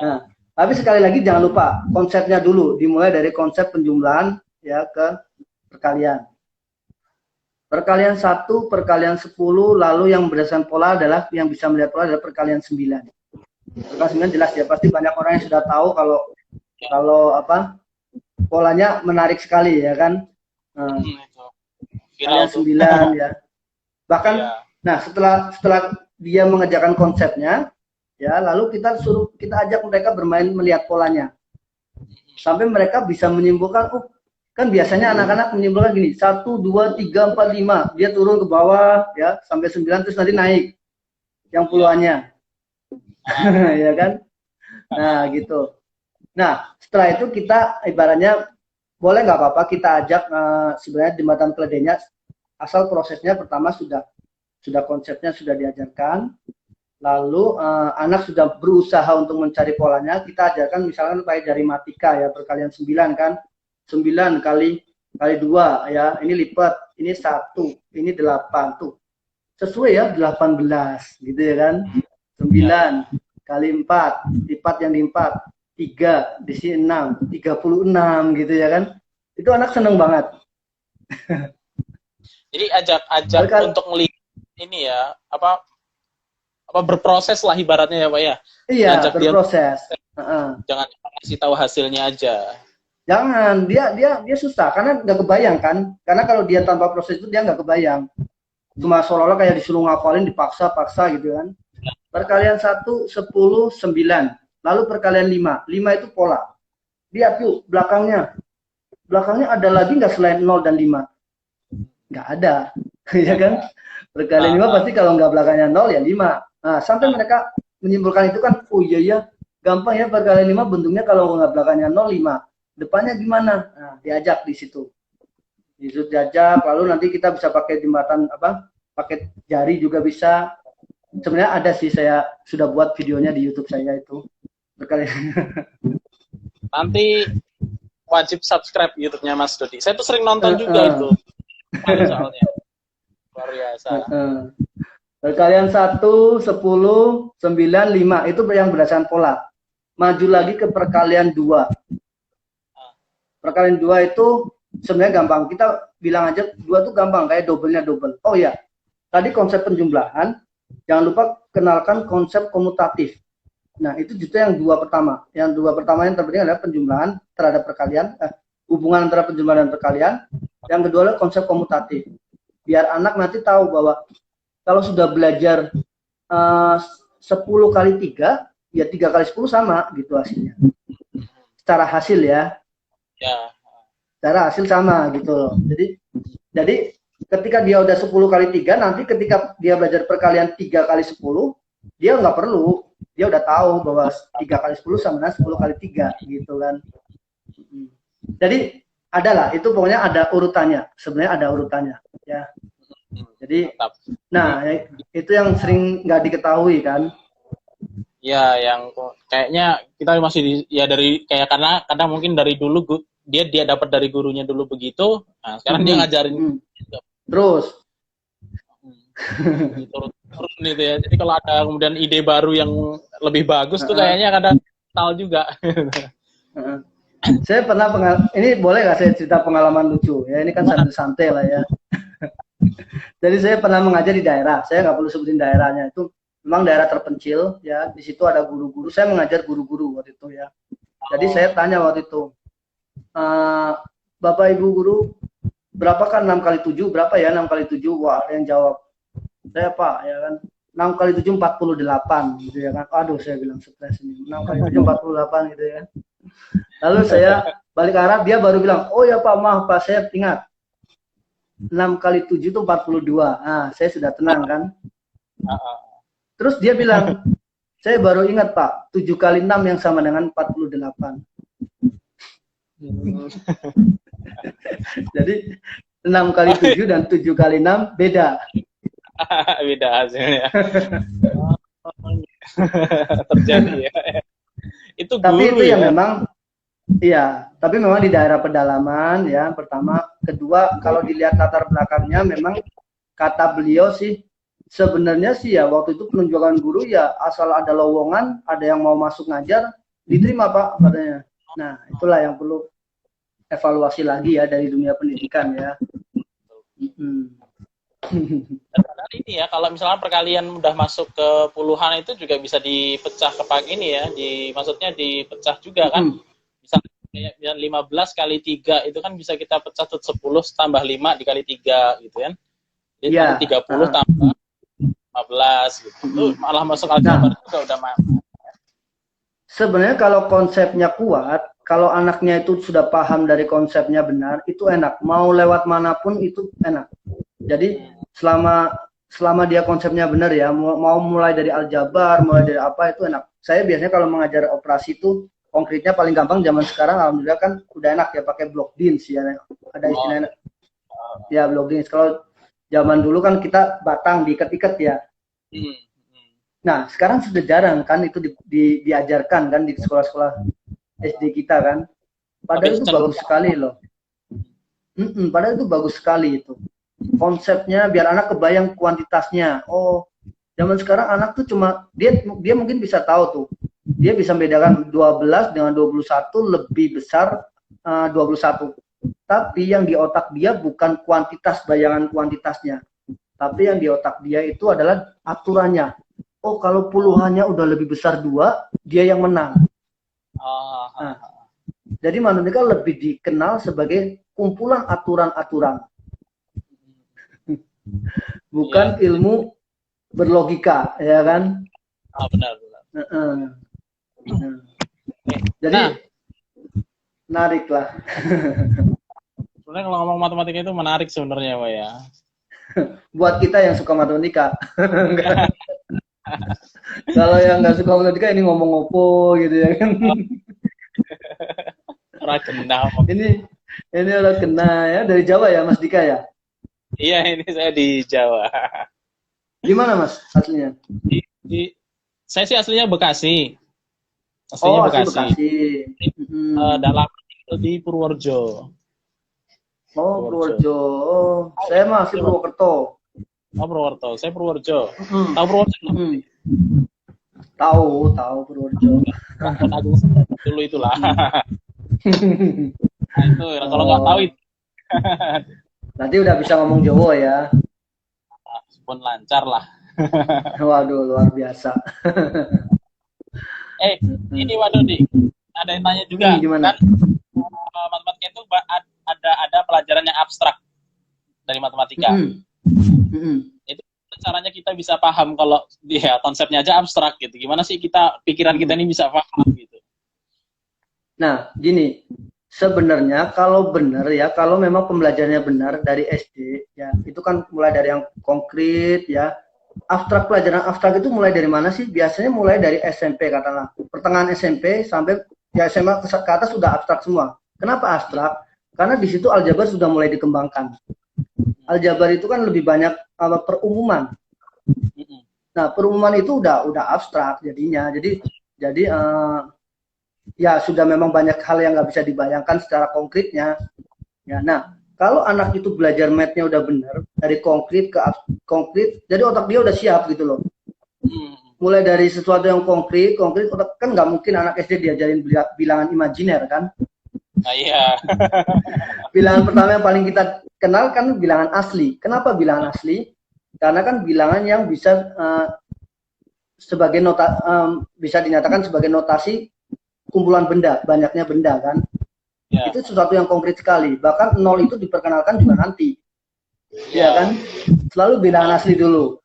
Nah, tapi sekali lagi jangan lupa konsepnya dulu, dimulai dari konsep penjumlahan ya ke perkalian. Perkalian 1, perkalian 10, lalu yang berdasarkan pola adalah yang bisa melihat pola adalah perkalian 9. Perkalian 9 jelas ya, pasti banyak orang yang sudah tahu kalau apa polanya menarik sekali ya kan. Perkalian 9 ya. Bahkan nah setelah dia mengerjakan konsepnya ya, lalu kita ajak mereka bermain melihat polanya. Sampai mereka bisa menyimpulkan, oh kan biasanya anak-anak menyimpulkan gini, 1, 2, 3, 4, 5. Dia turun ke bawah ya sampai 9 terus nanti naik yang puluhannya. Ya kan? Nah, gitu. Nah, setelah itu kita ibaratnya boleh nggak apa-apa kita ajak sebenarnya jembatan keledainya, asal prosesnya pertama sudah konsepnya sudah diajarkan, lalu anak sudah berusaha untuk mencari polanya, kita ajarkan misalkan pakai jari matika ya, perkalian 9 kan, 9 kali 2 ya, ini lipat, ini 1, ini 8 tuh. Sesuai ya 18 gitu ya kan. 9 kali 4, lipat yang di 4, 3 di sini 6, 36 gitu ya kan. Itu anak seneng banget. Jadi ajak untuk melihat ini ya, apa berproses lah ibaratnya ya Pak ya. Iya, ajak berproses. Jangan kasih tahu hasilnya aja. Jangan, dia susah karena nggak kebayang kan. Karena kalau dia tanpa proses itu dia nggak kebayang. Cuma seolah-olah kayak disuruh ngapalin dipaksa-paksa gitu kan. Perkalian 1, 10, 9. Lalu perkalian 5. 5 itu pola. Lihat yuk belakangnya. Belakangnya ada lagi nggak selain 0 dan 5? Nggak ada. Ya kan? Perkalian 5 pasti kalau nggak belakangnya 0 ya 5. Nah, sampai mereka menyimpulkan itu kan, oh iya ya, gampang ya perkalian 5 bentuknya kalau nggak belakangnya 0, 5. Depannya gimana? Nah, diajak di situ. Diajak, lalu nanti kita bisa pakai jembatan pakai jari juga bisa. Sebenarnya ada sih, saya sudah buat videonya di YouTube saya itu. Nanti wajib subscribe YouTube-nya Mas Dodi. Saya tuh sering nonton juga itu. Soalnya luar biasa. Perkalian 1, 10, 9, 5 itu yang berdasarkan pola. Maju lagi ke perkalian 2. Perkalian 2 itu sebenarnya gampang. Kita bilang aja 2 itu gampang, kayak double-nya double. Oh ya, tadi konsep penjumlahan, jangan lupa kenalkan konsep komutatif. Nah, itu justru yang 2 pertama. Yang 2 pertama yang terpenting adalah penjumlahan terhadap perkalian, hubungan antara penjumlahan dan perkalian. Yang kedua adalah konsep komutatif. Biar anak nanti tahu bahwa kalau sudah belajar 10 kali 3, ya 3 kali 10 sama gitu hasilnya. Secara hasil ya. Ya. Secara hasil sama gitu loh. Jadi ketika dia udah 10 kali 3, nanti ketika dia belajar perkalian 3 kali 10, dia nggak perlu, dia udah tahu bahwa 3 kali 10 sama dengan 10 kali 3 gitu kan. Jadi adalah itu pokoknya ada urutannya, sebenarnya ada urutannya ya. Jadi nah itu yang sering nggak diketahui kan. Ya, yang kayaknya kita masih ya dari kayak karena kadang mungkin dari dulu dia dapat dari gurunya dulu begitu. Nah, sekarang dia ngajarin terus turun itu ya. Jadi kalau ada kemudian ide baru yang lebih bagus tuh kayaknya kadang tahu juga. Saya pernah ini boleh nggak saya cerita pengalaman lucu ya, ini kan santai-santai lah ya. Jadi saya pernah mengajar di daerah, saya nggak perlu sebutin daerahnya, itu memang daerah terpencil ya, di situ ada guru-guru, saya mengajar guru-guru waktu itu ya. Jadi saya tanya waktu itu, Bapak Ibu guru, berapakah 6 kali 7, berapa ya 6 kali 7? Wah, ada yang jawab, saya Pak ya kan, 6 kali 7 48 gitu ya kan. Aduh, saya bilang stres ini, 6 kali 7 48 gitu ya. Lalu saya balik ke arah, dia baru bilang, oh ya Pak, maaf Pak, saya ingat 6 kali 7 itu 42. Nah, saya sudah tenang kan. Terus dia bilang, saya baru ingat Pak, 7 kali 6 yang sama dengan 48. Jadi 6 kali 7 dan 7 kali 6 beda. Beda hasilnya. Terjadi ya. Itu guru, tapi itu ya. yang memang, iya, tapi memang di daerah pedalaman ya, pertama. Kedua, kalau dilihat latar belakangnya, memang kata beliau sih, sebenarnya sih ya, waktu itu penunjukan guru ya, asal ada lowongan, ada yang mau masuk ngajar, diterima Pak, katanya. Nah, itulah yang perlu evaluasi lagi ya dari dunia pendidikan ya. Dan ini ya, kalau misalnya perkalian udah masuk ke puluhan itu juga bisa dipecah ke pagi ini ya, maksudnya dipecah juga kan. Kayak 15 kali 3 itu kan bisa kita pecah tuh 10 tambah 5 dikali 3 gitu kan. Jadi ya, 30 tambah 15 gitu. Itu malah masuk aljabar juga udah sebenarnya kalau konsepnya kuat, kalau anaknya itu sudah paham dari konsepnya benar, itu enak. Mau lewat manapun itu enak. Jadi selama dia konsepnya benar ya, mau mulai dari aljabar, mulai dari apa itu enak. Saya biasanya kalau mengajar operasi itu konkretnya paling gampang zaman sekarang, alhamdulillah kan udah enak ya pakai block beans ya, ada istilahnya ya block beans. Kalau zaman dulu kan kita batang diikat-ikat ya. Nah sekarang sudah jarang kan itu diajarkan kan di sekolah-sekolah SD kita kan. Padahal itu bagus sekali loh. Padahal itu bagus sekali itu. Konsepnya biar anak kebayang kuantitasnya. Oh, zaman sekarang anak tuh cuma dia mungkin bisa tahu tuh. Dia bisa membedakan 12 dengan 21 lebih besar 21. Tapi yang di otak dia bukan kuantitas, bayangan kuantitasnya. Tapi yang di otak dia itu adalah aturannya. Oh, kalau puluhannya udah lebih besar 2, dia yang menang. Nah, jadi manusia lebih dikenal sebagai kumpulan aturan-aturan. Bukan ilmu berlogika, ya kan? Benar. Jadi menarik lah. Sebenarnya kalau ngomong matematika itu menarik sebenarnya, Pak ya. Buat kita yang suka matematika. Kalau yang nggak suka matematika ini ngomong opo gitu ya kan. Orang kena. Ini orang kena ya, dari Jawa ya Mas Dika ya? Iya, ini saya di Jawa. Gimana Mas aslinya? Saya sih aslinya Bekasi. Aslinya Bekasi. Dalam di Purworejo. Purworejo. Saya masih Purwokerto. Purwokerto. Saya Purworejo. Tahu Purworejo? Tahu Purworejo. Dulu itulah. Nah, itu kalau nggak tahu itu. Nanti udah bisa ngomong Jawa ya. Pun lancar lah. Waduh, luar biasa. Ini waduh nih. Ada yang tanya juga. Gimana? Kan matematika itu ada pelajaran yang abstrak dari matematika. Itu caranya kita bisa paham kalau dia konsepnya aja abstrak gitu. Gimana sih pikiran kita ini bisa paham gitu? Nah, gini. Sebenarnya kalau benar ya, kalau memang pembelajarannya benar dari SD ya, itu kan mulai dari yang konkret ya. Pelajaran abstrak itu mulai dari mana sih? Biasanya mulai dari SMP katakanlah. Pertengahan SMP sampai ya SMA ke atas sudah abstrak semua. Kenapa abstrak? Karena di situ aljabar sudah mulai dikembangkan. Aljabar itu kan lebih banyak perumuman. Nah, perumuman itu udah abstrak jadinya. Jadi ya sudah memang banyak hal yang nggak bisa dibayangkan secara konkretnya. Ya, nah kalau anak itu belajar math-nya udah benar dari konkret ke konkret, jadi otak dia udah siap gitu loh. Mulai dari sesuatu yang konkret otak kan nggak mungkin anak SD diajarin bilangan imajiner kan. Nah, iya. Bilangan pertama yang paling kita kenal kan bilangan asli. Kenapa bilangan asli? Karena kan bilangan yang bisa sebagai bisa dinyatakan sebagai notasi kumpulan benda, banyaknya benda kan. Ya. Itu sesuatu yang konkret sekali. Bahkan 0 itu diperkenalkan juga nanti. Ya kan? Selalu bilangan asli dulu.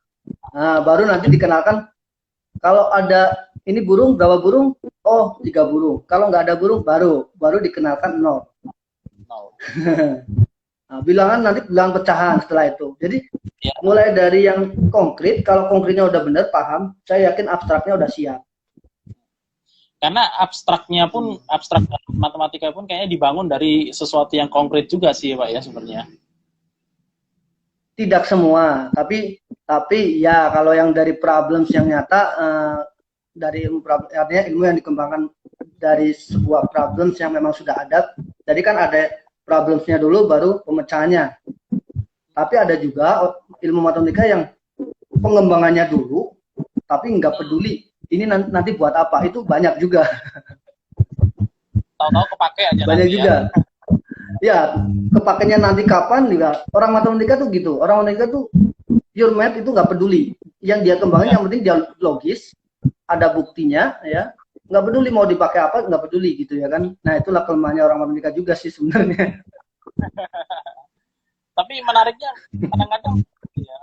Nah, baru nanti dikenalkan kalau ada ini burung, berapa burung? Oh, 3 burung. Kalau nggak ada burung, baru dikenalkan 0. Nah, bilangan nanti bilangan pecahan setelah itu. Jadi mulai dari yang konkret, kalau konkretnya udah benar, paham, saya yakin abstraknya udah siap. Karena abstraknya pun, abstrak matematika pun kayaknya dibangun dari sesuatu yang konkret juga sih Pak ya sebenarnya. Tidak semua, tapi ya kalau yang dari problems yang nyata, dari artinya ilmu yang dikembangkan dari sebuah problems yang memang sudah ada. Jadi kan ada problemsnya dulu baru pemecahannya. Tapi ada juga ilmu matematika yang pengembangannya dulu, tapi nggak peduli ini nanti buat apa, itu banyak juga. Tahu-tahu kepake aja. Banyak juga. Ya, kepakainya nanti kapan juga. Orang matematika tuh gitu. Orang matematika tuh pure math itu nggak peduli. Yang dia kembangin yang penting dia logis, ada buktinya, ya. Nggak peduli mau dipakai apa, nggak peduli gitu ya kan. Nah itulah kelemahannya orang matematika juga sih sebenarnya. Tapi menariknya kadang-kadang ya,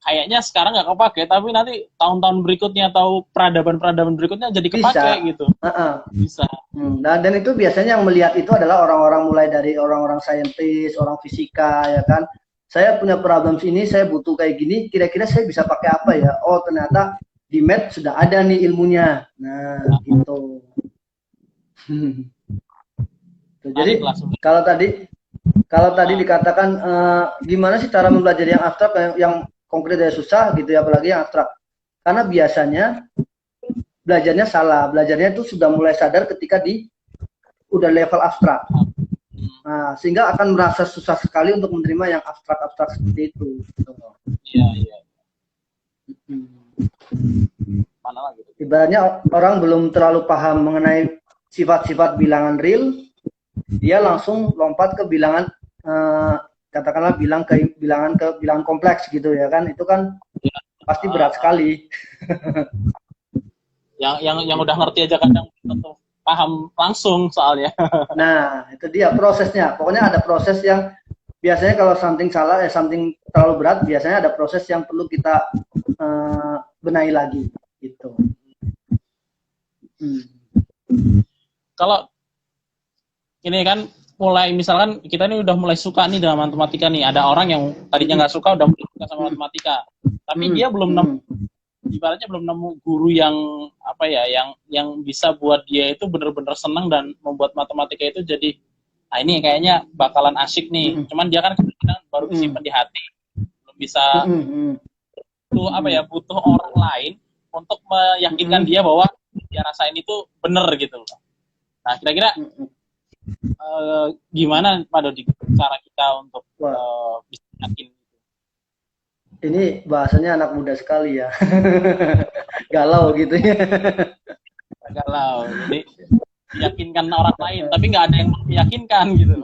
kayaknya sekarang nggak kepake, tapi nanti tahun-tahun berikutnya atau peradaban-peradaban berikutnya jadi kepake gitu. Bisa. Dan itu biasanya yang melihat itu adalah orang-orang mulai dari orang-orang saintis, orang fisika ya kan. Saya punya problem ini, saya butuh kayak gini, kira-kira saya bisa pakai apa ya? Oh ternyata di math sudah ada nih ilmunya. Nah, gitu. Jadi kalau tadi dikatakan gimana sih cara mempelajari yang abstrak, yang konkret dan susah gitu ya, apalagi yang abstrak. Karena biasanya belajarnya salah. Belajarnya itu sudah mulai sadar ketika udah level abstrak. Nah, sehingga akan merasa susah sekali untuk menerima yang abstrak-abstrak seperti itu. Iya, iya. Ibaratnya orang belum terlalu paham mengenai sifat-sifat bilangan real, dia langsung lompat ke bilangan katakanlah bilangan kompleks gitu ya kan, itu kan pasti berat sekali. yang udah ngerti aja kadang tentu paham langsung soalnya. Nah itu dia prosesnya, pokoknya ada proses yang biasanya kalau something salah something terlalu berat, biasanya ada proses yang perlu kita benahi lagi gitu. Kalau ini kan mulai misalkan kita ini udah mulai suka nih dengan matematika nih, ada orang yang tadinya nggak suka udah mulai suka sama matematika, tapi dia belum nemu, ibaratnya belum nemu guru yang apa ya, yang bisa buat dia itu benar-benar senang dan membuat matematika itu jadi, nah ini kayaknya bakalan asik nih. Cuman dia kan kadang baru disimpan di hati, belum bisa tuh apa ya, butuh orang lain untuk meyakinkan dia bahwa dia rasain itu bener gitu loh. Nah kira-kira gimana Pak Dodi cara kita untuk bisa yakin? Ini bahasanya anak muda sekali ya. Galau gitu ya. Galau. Jadi meyakinkan orang lain, tapi nggak ada yang meyakinkan gitu.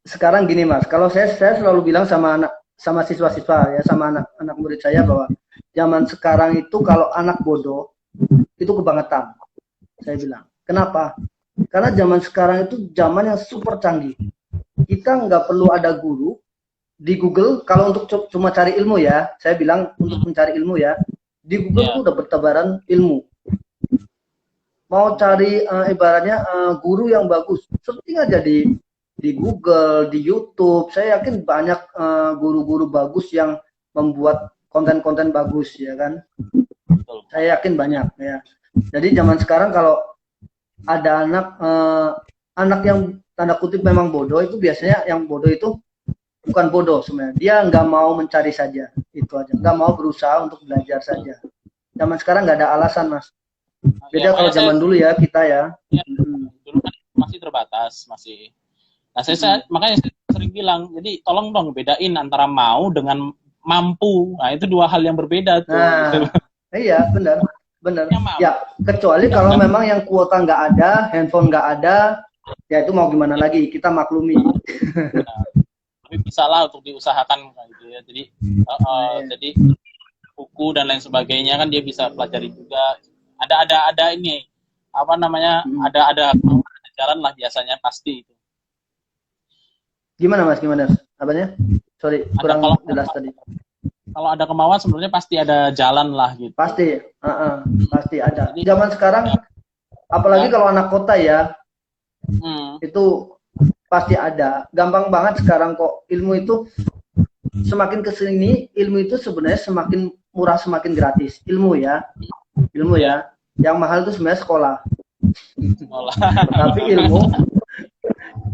Sekarang gini Mas, kalau saya selalu bilang sama siswa-siswa ya, sama anak murid saya bahwa zaman sekarang itu kalau anak bodoh itu kebangetan. Saya bilang. Kenapa? Karena zaman sekarang itu zaman yang super canggih. Kita nggak perlu ada guru. Di Google, kalau untuk cuma cari ilmu ya, saya bilang untuk mencari ilmu ya, di Google itu udah bertebaran ilmu. Mau cari ibaratnya guru yang bagus, searching aja di Google, di YouTube. Saya yakin banyak guru-guru bagus yang membuat konten-konten bagus ya kan. Saya yakin banyak ya. Jadi zaman sekarang kalau ada anak yang tanda kutip memang bodoh, itu biasanya yang bodoh itu bukan bodoh sebenarnya. Dia nggak mau mencari saja, itu aja. Nggak mau berusaha untuk belajar saja. Zaman sekarang nggak ada alasan, Mas. Beda kalau zaman dulu ya kita ya. Dulu kan masih terbatas, masih. Nah, makanya saya sering bilang, jadi tolong dong bedain antara mau dengan mampu. Nah, itu dua hal yang berbeda tuh. Nah, iya benar. Ya, kecuali kalau memang yang kuota nggak ada, handphone nggak ada, ya itu mau gimana lagi, kita maklumi. Tapi bisa lah untuk diusahakan gitu ya. Jadi, jadi buku dan lain sebagainya kan dia bisa pelajari juga. Ada ini apa namanya? Ada jalan lah biasanya pasti itu. Gimana Mas? Gimana? Apanya? Sorry, kurang jelas tadi. Kalau ada kemauan sebenarnya pasti ada jalan lah gitu. Pasti, pasti ada. Zaman sekarang, apalagi kalau anak kota ya, itu pasti ada. Gampang banget sekarang kok ilmu itu semakin kesini, ilmu itu sebenarnya semakin murah, semakin gratis. Ilmu ya. Yang mahal itu sebenarnya sekolah. Tapi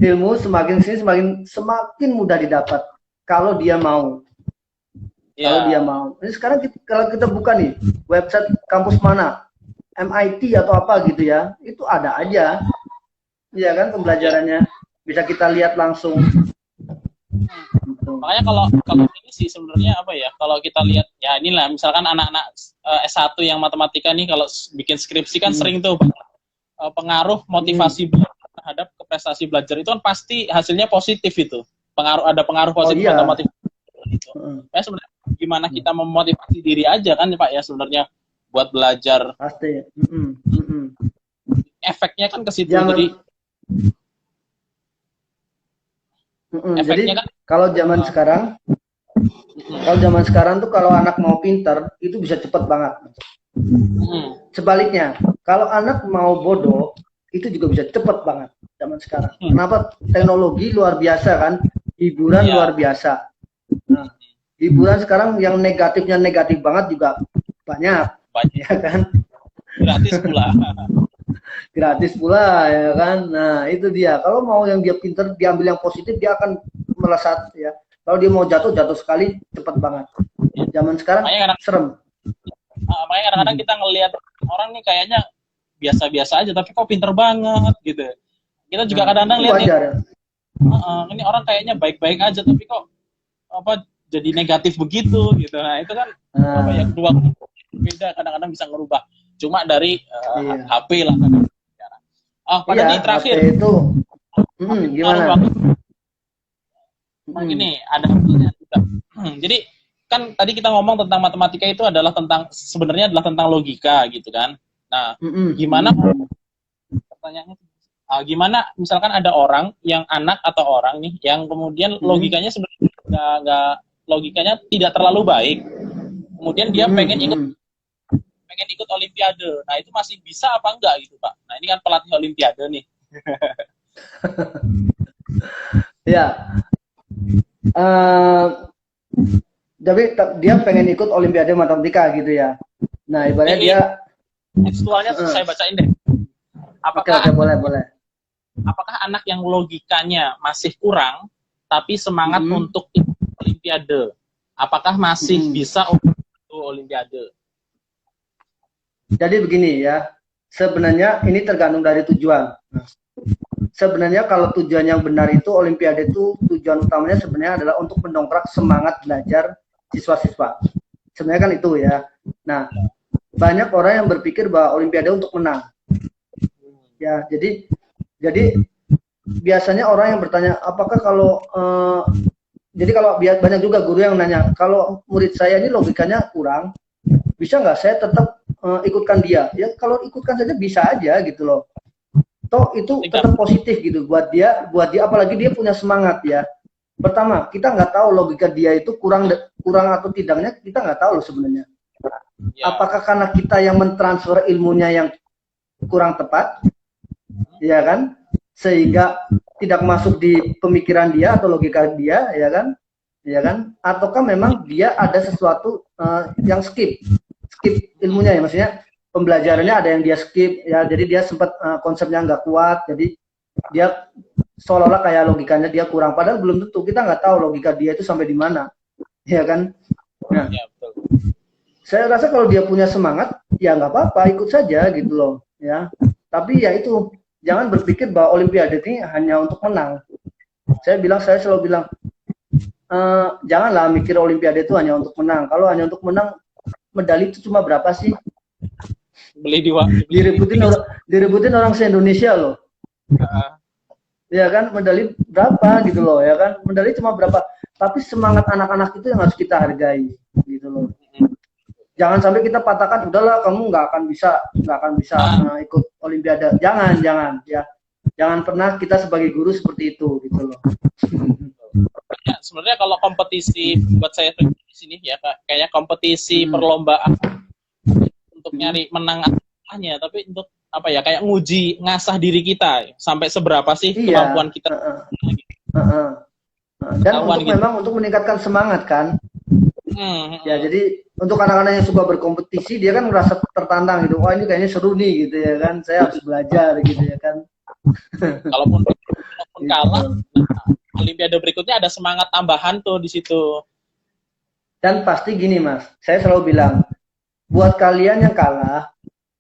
ilmu semakin sini semakin mudah didapat kalau dia mau. Kalau dia mau. Ini sekarang kalau kita buka nih website kampus mana, MIT atau apa gitu ya, itu ada aja, iya kan pembelajarannya bisa kita lihat langsung. Makanya kalau ini sih sebenarnya apa ya, kalau kita lihat ya inilah misalkan anak-anak S1 yang matematika nih kalau bikin skripsi kan sering tuh pengaruh motivasi terhadap prestasi belajar itu kan pasti hasilnya positif itu. Ada pengaruh positif matematika. Gitu. Ya sebenarnya gimana kita memotivasi diri aja kan Pak ya sebenarnya buat belajar. Pasti. Efeknya kan ke situ jadi. Jadi kan, kalau zaman sekarang tuh kalau anak mau pintar itu bisa cepet banget. Sebaliknya kalau anak mau bodoh itu juga bisa cepet banget zaman sekarang. Kenapa? Teknologi luar biasa kan, hiburan luar biasa. Nah, hiburan sekarang yang negatifnya negatif banget juga banyak ya kan. Gratis pula ya kan. Nah itu dia, kalau mau yang dia pinter diambil yang positif dia akan melesat ya. Kalau dia mau jatuh sekali cepat banget. Zaman sekarang serem. Makanya kadang-kadang kita ngelihat orang nih kayaknya biasa-biasa aja tapi kok pinter banget gitu. Kita juga kadang-kadang lihat ini orang kayaknya baik-baik aja tapi kok apa jadi negatif begitu gitu. Nah itu kan apa ya, kedua beda, kadang-kadang bisa ngerubah cuma dari HP lah. Pada nih terakhir itu gimana? Gini ada hasilnya juga. Jadi kan tadi kita ngomong tentang matematika itu adalah sebenarnya adalah tentang logika gitu kan. Nah gimana pertanyaannya? Gimana misalkan ada orang yang anak atau orang nih yang kemudian logikanya sebenarnya nggak logikanya tidak terlalu baik, kemudian dia pengen ikut olimpiade. Nah itu masih bisa apa enggak gitu Pak? Nah ini kan pelatih olimpiade nih. Ya, tapi dia pengen ikut olimpiade matematika gitu ya. Nah ibaratnya dia tekstualnya saya bacain deh. Apakah boleh. Apakah anak yang logikanya masih kurang tapi semangat untuk ikut olimpiade, apakah masih bisa untuk olimpiade? Jadi begini ya, sebenarnya ini tergantung dari tujuan. Sebenarnya kalau tujuan yang benar itu olimpiade itu tujuan utamanya sebenarnya adalah untuk mendongkrak semangat belajar siswa-siswa. Sebenarnya kan itu ya. Nah, banyak orang yang berpikir bahwa olimpiade untuk menang. Ya, jadi biasanya orang yang bertanya apakah kalau jadi kalau banyak juga guru yang nanya, kalau murid saya ini logikanya kurang, bisa nggak saya tetap ikutkan dia? Ya kalau ikutkan saja bisa aja gitu loh. Toh itu tetap positif gitu buat dia apalagi dia punya semangat ya. Pertama, kita nggak tahu logika dia itu kurang atau tidaknya, kita nggak tahu loh sebenarnya. Apakah karena kita yang mentransfer ilmunya yang kurang tepat, ya kan? Sehingga tidak masuk di pemikiran dia atau logika dia, ya kan? Ataukah memang dia ada sesuatu yang skip ilmunya ya, maksudnya pembelajarannya ada yang dia skip ya, jadi dia sempat konsepnya nggak kuat, jadi dia seolah-olah kayak logikanya dia kurang, padahal belum tentu, kita nggak tahu logika dia itu sampai di mana, ya kan. Nah, Ya, betul. saya rasa kalau dia punya semangat, ya nggak apa-apa, ikut saja gitu loh, ya. Tapi ya itu, jangan berpikir bahwa Olimpiade ini hanya untuk menang. Saya selalu bilang, janganlah mikir Olimpiade itu hanya untuk menang. Kalau hanya untuk menang, medali itu cuma berapa sih? Diributin orang se-Indonesia loh. Ya kan, medali berapa gitu loh, ya kan? Medali cuma berapa. Tapi semangat anak-anak itu yang harus kita hargai gitu loh. Jangan sampai kita patahkan, udahlah kamu nggak akan bisa ikut Olimpiade. Jangan ya. Jangan pernah kita sebagai guru seperti itu gitu loh. Ya, sebenarnya kalau kompetisi buat saya di sini ya kayak kompetisi perlombaan untuk nyari menang atanya, tapi untuk apa ya, kayak nguji ngasah diri kita sampai seberapa sih kemampuan kita. Dan untuk gitu. Memang untuk meningkatkan semangat kan. Ya jadi untuk anak-anak yang suka berkompetisi, dia kan merasa tertantang gitu. Wah, ini kayaknya seru nih gitu ya kan. Saya harus belajar gitu ya kan. Kalaupun kalah, Olimpiade berikutnya ada semangat tambahan tuh di situ. Dan pasti gini Mas, saya selalu bilang, buat kalian yang kalah,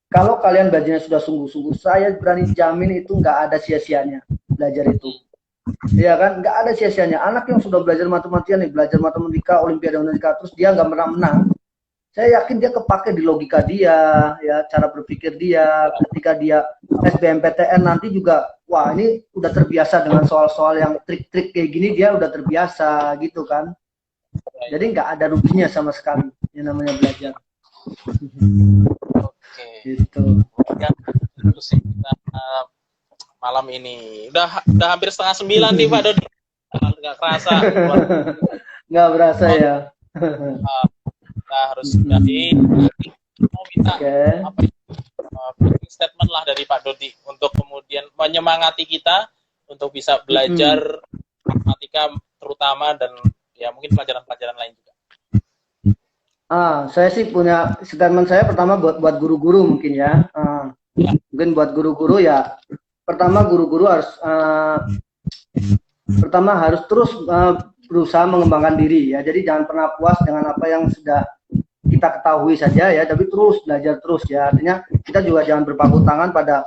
kalau kalian belajarnya sudah sungguh-sungguh, saya berani jamin itu nggak ada sia-sianya belajar itu. Iya kan, nggak ada sia-sianya. Anak yang sudah belajar matematika nih, belajar matematika, Olimpiade, terus dia nggak pernah menang, saya yakin dia kepake di logika dia, ya cara berpikir dia. Ketika dia SBMPTN nanti juga, wah ini udah terbiasa dengan soal-soal yang trik-trik kayak gini, dia udah terbiasa gitu kan. Jadi nggak ada ruginya sama sekali yang namanya belajar. Oke. Gitu. Ya, terus kita malam ini udah hampir 8:30 nih Pak Dodi. Nggak kerasa. Nggak berasa ya. Kita harus sudahi. Mau minta statement lah dari Pak Dodi untuk kemudian menyemangati kita untuk bisa belajar matematika terutama, dan ya mungkin pelajaran-pelajaran lain juga. Saya sih punya statement. Saya pertama buat guru-guru mungkin ya. Mungkin buat guru-guru ya. Pertama guru-guru harus terus berusaha mengembangkan diri ya. Jadi jangan pernah puas dengan apa yang sudah kita ketahui saja ya, tapi terus belajar terus ya. Artinya kita juga jangan berpangku tangan pada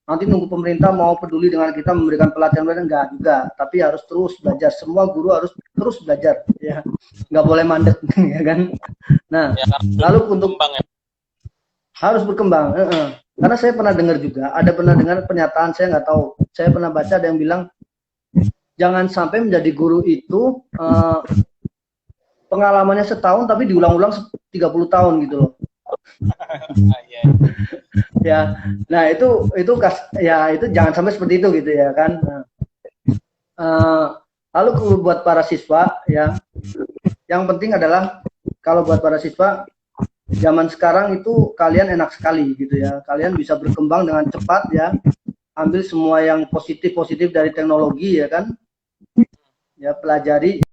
nanti nunggu pemerintah mau peduli dengan kita memberikan pelatihan, enggak juga, tapi harus terus belajar. Semua guru harus terus belajar ya, nggak boleh mandek ya kan. Nah ya, lalu untuk harus berkembang. Karena saya pernah dengar juga, pernah dengar pernyataan, saya nggak tahu, saya pernah baca ada yang bilang jangan sampai menjadi guru itu pengalamannya setahun tapi diulang-ulang 30 tahun gitu loh. Ya, nah itu jangan sampai seperti itu gitu ya kan. Lalu buat para siswa ya, yang penting adalah kalau buat para siswa zaman sekarang itu kalian enak sekali gitu ya, kalian bisa berkembang dengan cepat ya, ambil semua yang positif dari teknologi ya kan, ya pelajari